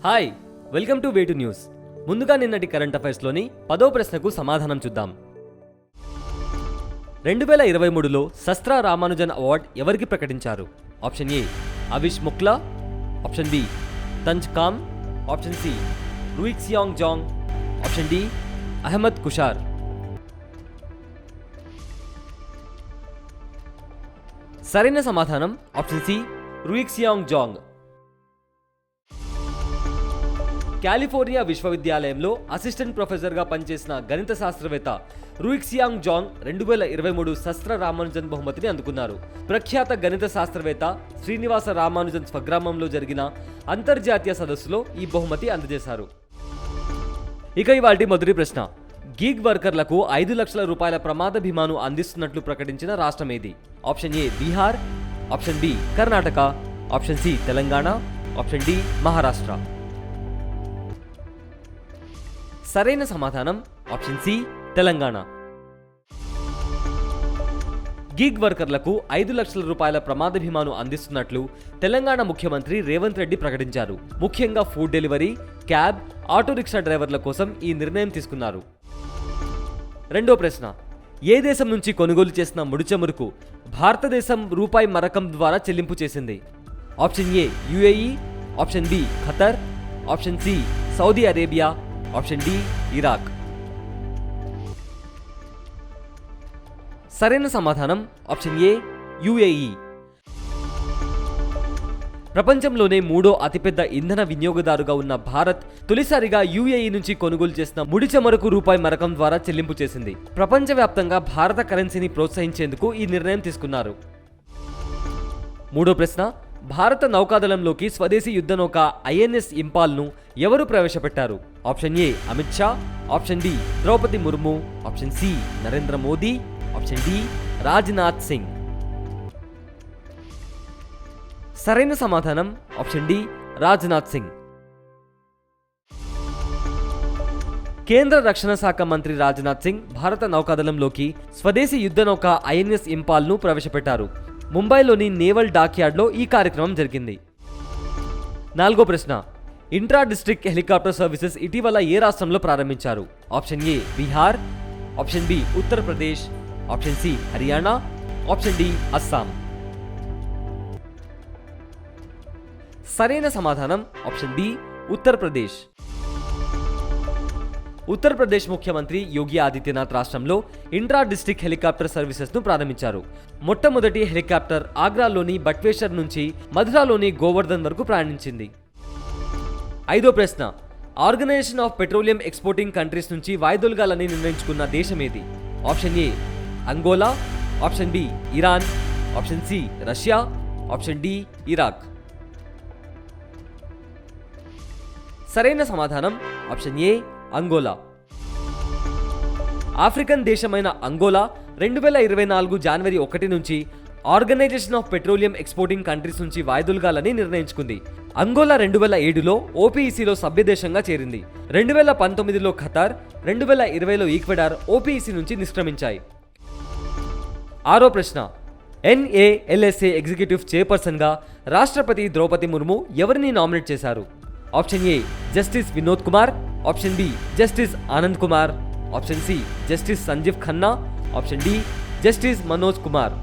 Hi, welcome to way to news. ముందుగా నిన్నటి current అఫైర్స్లోని 10వ ప్రశ్నకు సమాధానం చూద్దాం. 2023లో శస్త్ర రామానుజన్ అవార్డు ఎవరికి ప్రకటించారు? ఆప్షన్ ఏ అవిష్ ముక్లా, ఆప్షన్ బి తంజ్ కామ్, option C Ruixiang Zhang, option D Ahmed Kushar. సరైన సమాధానం option C Ruixiang Zhang. California విశ్వవిద్యాలయంలో అసిస్టెంట్ ప్రొఫెసర్గా పనిచేసిన గణిత శాస్త్రవేత్త రూయిక్సియాంగ్ జాంగ్ 2023 శస్త్ర రామానుజన్ బహుమతిని అందుకున్నారు. ప్రఖ్యాత గణిత శాస్త్రవేత్త శ్రీనివాస రామానుజన్ స్వగ్రామంలో జరిగిన అంతర్జాతీయ సదస్సులో ఈ బహుమతి అందజేశారు. ఇక ఇవాల్టి మొదటి ప్రశ్న. గిగ్ వర్కర్లకు 5 లక్షల రూపాయల ప్రమాద బీమాను అందిస్తున్నట్లు ప్రకటించిన రాష్ట్రం ఏది? Option A Bihar, option B Karnataka, option C Telangana, option D Maharashtra. సరైన సమాధానం ఆప్షన్ సి తెలంగాణ. గిగ్ వర్కర్లకు 5 లక్షల రూపాయల ప్రమాద బీమాను అందిస్తున్నట్లు తెలంగాణ ముఖ్యమంత్రి రేవంత్ రెడ్డి ప్రకటించారు. ముఖ్యంగా food delivery, cab, auto rickshaw డ్రైవర్ల కోసం ఈ నిర్ణయం తీసుకున్నారు. రెండో ప్రశ్న. ఏ దేశం నుంచి కొనుగోలు చేసిన ముడి చమురుకు భారతదేశం రూపాయి మరకం ద్వారా చెల్లింపు చేసింది? Option A UAE, option B Qatar, option C Saudi Arabia, option D Iraq. సరైన సమాధానం ఆప్షన్ ఏ యుఏఈ. ప్రపంచంలోనే 3వ అతిపెద్ద ఇంధన వినియోగదారుగా ఉన్న భారత్ తొలిసారిగా యుఏఈ నుంచి కొనుగోలు చేసిన ముడి చమురుకు రూపాయి మరకం ద్వారా చెల్లింపు చేసింది. ప్రపంచవ్యాప్తంగా భారత కరెన్సీని ప్రోత్సహించేందుకు ఈ నిర్ణయం తీసుకున్నారు. మూడో ప్రశ్న. భారత నౌకాదళంలోకి స్వదేశీ యుద్ధనౌక ఐఎన్ఎస్ ఇంపాల్ను ఎవరు ప్రవేశపెట్టారు? Option A Amit Shah, option B Droupadi Murmu, option C Narendra Modi, option D Rajnath Singh. సరైన సమాధానం ఆప్షన్ డి రాజ్నాథ్ సింగ్. కేంద్ర రక్షణ శాఖ మంత్రి రాజ్నాథ్ సింగ్ భారత నౌకాదళంలోకి స్వదేశీ యుద్ధనౌక ఐఎన్ఎస్ ఇంపాల్ను ప్రవేశపెట్టారు. ముంబైలోని నేవల్ డాక్యార్డ్లో ఈ కార్యక్రమం జరిగింది. నాలుగో ప్రశ్న. ఇంట్రా డిస్ట్రిక్ట్ హెలికాప్టర్ సర్వీసెస్ ఇటీవల ఏ రాష్ట్రంలో ప్రారంభించారు? Option A Bihar, option B Uttar Pradesh, option C Haryana, option D Assam. సరైన సమాధానం ఆప్షన్ బి ఉత్తరప్రదేశ్. ఉత్తరప్రదేశ్ ముఖ్యమంత్రి యోగి ఆదిత్యనాథ్ రాష్ట్రంలో ఇంట్రా డిస్ట్రిక్ట్ హెలికాప్టర్ సర్వీసెస్ను ప్రారంభించారు. మొట్టమొదటి హెలికాప్టర్ ఆగ్రాలోని బట్వేశ్వర్ నుంచి మధురాలోని గోవర్ధన్ వరకు ప్రయాణించింది. ఐదో ప్రశ్న. Organization of petroleum exporting countries నుంచి వాయిదొలగాలని నిర్ణయించుకున్న దేశం ఏది? Option A Angola, option B Iran, option C Russia, option D Iraq. సరైన సమాధానం ఆప్షన్ ఏ అంగోలా. ఆఫ్రికన్ దేశమైన అంగోలా 2024 జనవరి 1 నుంచి organization of petroleum exporting countries నుంచి వాయిదొలగాలని నిర్ణయించుకుంది. అంగోలా 2007లో ఓపీఈసీలో సభ్యదేశంగా చేరింది. 2019లో ఖతార్, 2020లో ఈక్వెడార్ ఓపీఈసీ నుంచి నిష్క్రమించాయి. ఆరో ప్రశ్న. ఎన్ఏఎల్ఎస్ఏ ఎగ్జిక్యూటివ్ చైర్పర్సన్గా రాష్ట్రపతి ద్రౌపది ముర్ము ఎవరిని నామినేట్ చేశారు? Option A justice Vinod Kumar, option B justice Anand Kumar, option C justice Sanjiv Khanna, option D justice Manoj Kumar.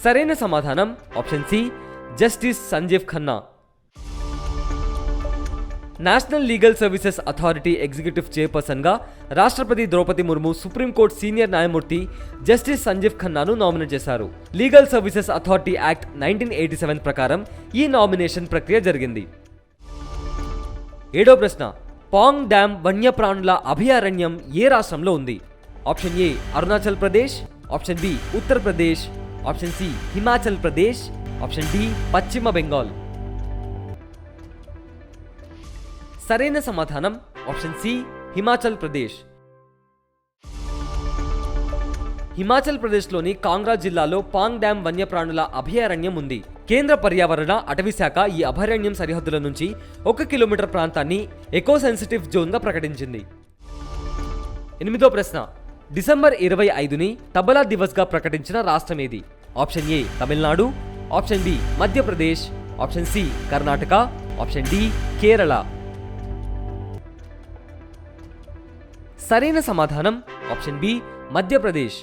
సరైన సమాధానం option C justice Sanjiv Khanna. National legal services authority executive చైర్పర్సన్గా రాష్ట్రపతి ద్రౌపది ముర్ము సుప్రీంకోర్టు సీనియర్ న్యాయమూర్తి జస్టిస్ సంజీవ్ ఖన్నాను నామినేట్ చేశారు. లీగల్ సర్వీసెస్ అథారిటీ యాక్ట్ 1987 ప్రకారం ఈ నామినేషన్ ప్రక్రియ జరిగింది. ఏడో ప్రశ్న. పాంగ్ డ్యామ్ వన్యప్రాణుల అభయారణ్యం ఏ రాష్ట్రంలో ఉంది? Option A Arunachal Pradesh, option B Uttar Pradesh, option C Himachal Pradesh, option D Paschim Bengal. సరైన సమాధానం ఆప్షన్ సి హిమాచల్ ప్రదేశ్. హిమాచల్ ప్రదేశ్లోని కాంగ్రా జిల్లాలో పాంగ్ డ్యామ్ వన్యప్రాణుల అభయారణ్యం ఉంది. కేంద్ర పర్యావరణ అటవీ శాఖ ఈ అభయారణ్యం సరిహద్దుల నుంచి 1 కిలోమీటర్ ప్రాంతాన్ని ఎకో సెన్సిటివ్ జోన్గా ప్రకటించింది. ఎనిమిదో ప్రశ్న. డిసెంబర్ 25ని తబలా దివస్గా ప్రకటించిన రాష్ట్రం ఏది? Option A Tamil Nadu, option B Madhya Pradesh, option C Karnataka, option D Kerala. సరైన సమాధానం ఆప్షన్ బి మధ్యప్రదేశ్.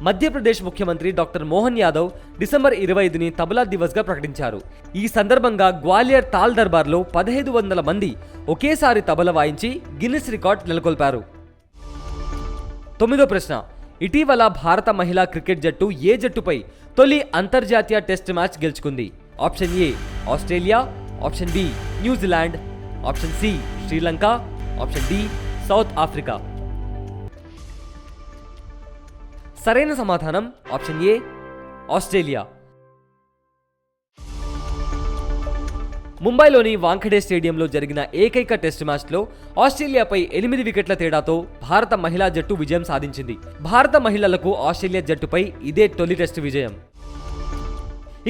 మధ్యప్రదేశ్ ముఖ్యమంత్రి డాక్టర్ మోహన్ యాదవ్ డిసెంబర్ 25ని తబలా దివస్గా ప్రకటించారు. ఈ సందర్భంగా గ్వాలియర్ తాల్ దర్బార్లో 1500 మంది ఒకేసారి తబల వాయించి గిన్నిస్ రికార్డ్ నెలకొల్పారు. 9వ ప్రశ్న, ఇటీవల భారత మహిళా క్రికెట్ జట్టు ఏ జట్టుపై తొలి అంతర్జాతీయ టెస్ట్ మ్యాచ్ గెలుచుకుంది? Option A Australia, option B New Zealand, option C Sri Lanka, option D South Africa. సరైన సమాధానం ఆప్షన్ ఏ ఆస్ట్రేలియా. ముంబైలోని వాంఖడే స్టేడియంలో జరిగిన ఏకైక టెస్ట్ మ్యాచ్లో ఆస్ట్రేలియాపై 8 వికెట్ల తేడాతో భారత మహిళా జట్టు విజయం సాధించింది. భారత మహిళలకు ఆస్ట్రేలియా జట్టుపై ఇదే తొలి టెస్ట్ విజయం.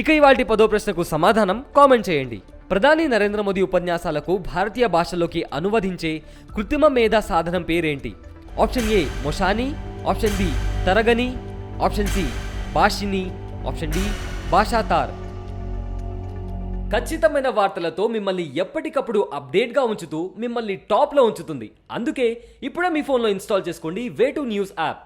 ఇక ఇవాల్టి 10వ ప్రశ్నకు సమాధానం కామెంట్ చేయండి. ప్రధాని నరేంద్ర మోదీ ఉపన్యాసాలకు భారతీయ భాషలోకి అనువదించే కృత్రిమ మేధా సాధనం పేరేంటి? ఆప్షన్ ఏ మొషాని, ఆప్షన్ బి తరగని, ఆప్షన్ సి భాషిని, ఆప్షన్ డి భాషాతార్. ఖచ్చితమైన వార్తలతో మిమ్మల్ని ఎప్పటికప్పుడు అప్డేట్గా ఉంచుతూ మిమ్మల్ని టాప్లో ఉంచుతుంది. అందుకే ఇప్పుడే మీ ఫోన్లో ఇన్స్టాల్ చేసుకోండి వే2 న్యూస్ యాప్.